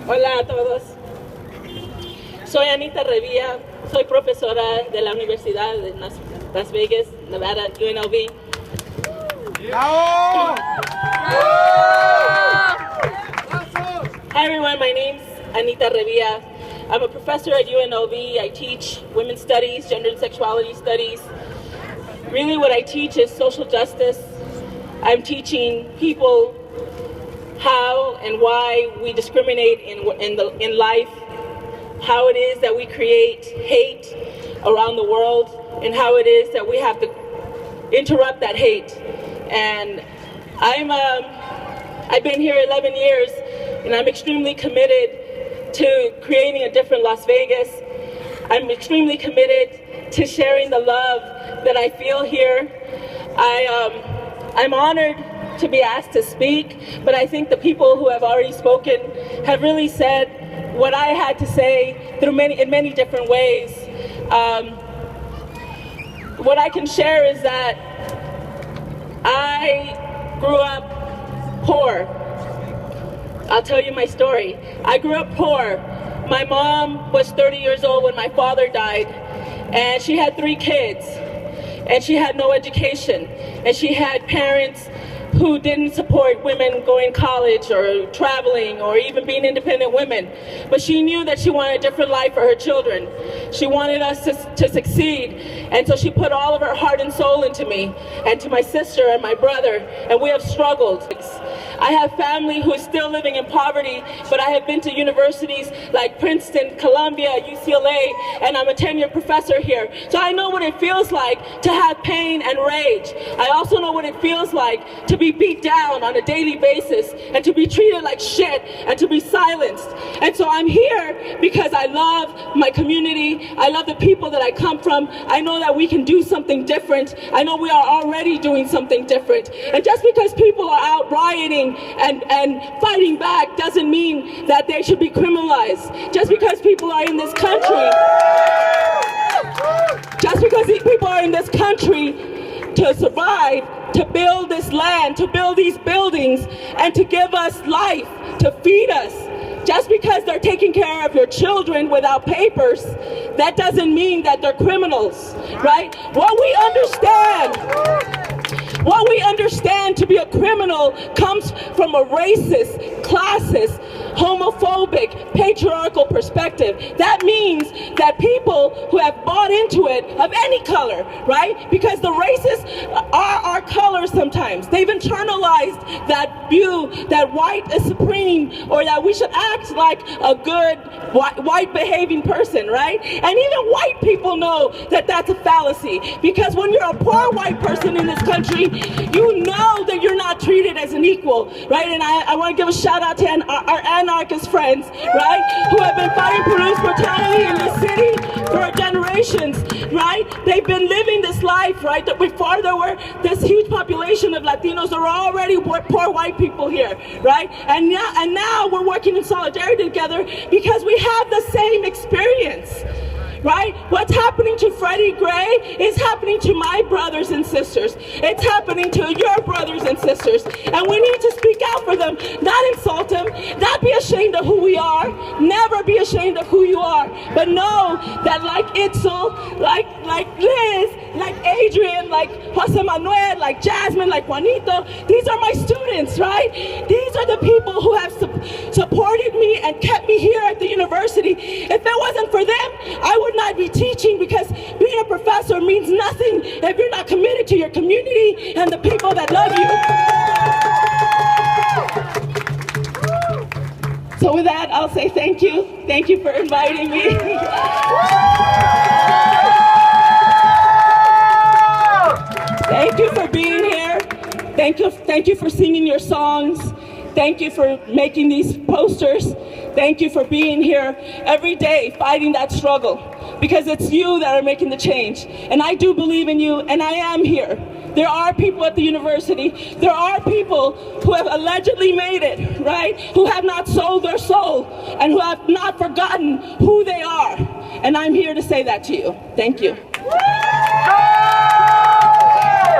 Hola a todos. Soy Anita Revilla, soy profesora de la Universidad de Las Vegas, Nevada, UNLV. Hi everyone, my name's Anita Revilla. I'm a professor at UNLV. I teach women's studies, gender and sexuality studies. Really what I teach is social justice. I'm teaching people how and why we discriminate in life, how it is that we create hate around the world, and how it is that we have to interrupt that hate. And I've been here 11 years, and I'm extremely committed to creating a different Las Vegas. I'm extremely committed to sharing the love that I feel here. I'm honored to be asked to speak, but I think the people who have already spoken have really said what I had to say in many different ways. What I can share is that I grew up poor. I'll tell you my story. I grew up poor. My mom was 30 years old when my father died, and she had 3 kids, and she had no education, and she had parents who didn't support women going to college or traveling or even being independent women. But she knew that she wanted a different life for her children. She wanted us to succeed, and so she put all of her heart and soul into me and to my sister and my brother, and we have struggled. I have family who is still living in poverty, but I have been to universities like Princeton, Columbia, UCLA, and I'm a tenured professor here. So I know what it feels like to have pain and rage. I also know what it feels like to be beat down on a daily basis and to be treated like shit and to be silenced. And so I'm here because I love my community. I love the people that I come from. I know that we can do something different. I know we are already doing something different. And just because people are out rioting and fighting back doesn't mean that they should be criminalized. Just because people are in this country, to survive, to build this land, to build these buildings, and to give us life, to feed us. Just because they're taking care of your children without papers, that doesn't mean that they're criminals, right? What we understand to be a criminal comes from a racist, classist, homophobic, patriarchal perspective. That means that people who have bought into it of any color, right? Because the racists are our colors sometimes. They've internalized that view that white is supreme, or that we should act like a good white behaving person, right? And even white people know that that's a fallacy, because when you're a poor white person in this country, you know that you're not treated as an equal, right? And I want to give a shout out to our anarchist friends, right, who have been fighting police brutality in this city for generations, right? They've been living this life, right? That before there were this huge population of Latinos, there were already poor white people here, right? And now we're working in solidarity together because we have the same experience. Right? What's happening to Freddie Gray is happening to my brothers and sisters. It's happening to your brothers and sisters. And we need to speak out for them, not insult them, not be ashamed of who we are, never be ashamed of who you are, but know that like Itzel, like Liz, like Adrian, like Jose Manuel, like Jasmine, like Juanito, these are my students, right? These are the people who have supported me and kept me here at the university. If it wasn't for them, I would not be teaching, because being a professor means nothing if you're not committed to your community and the people that love you. So with that, I'll say thank you. Thank you for inviting me. Thank you for being here. Thank you for singing your songs. Thank you for making these posters. Thank you for being here every day fighting that struggle, because it's you that are making the change. And I do believe in you, and I am here. There are people at the university, there are people who have allegedly made it, right? Who have not sold their soul and who have not forgotten who they are. And I'm here to say that to you. Thank you.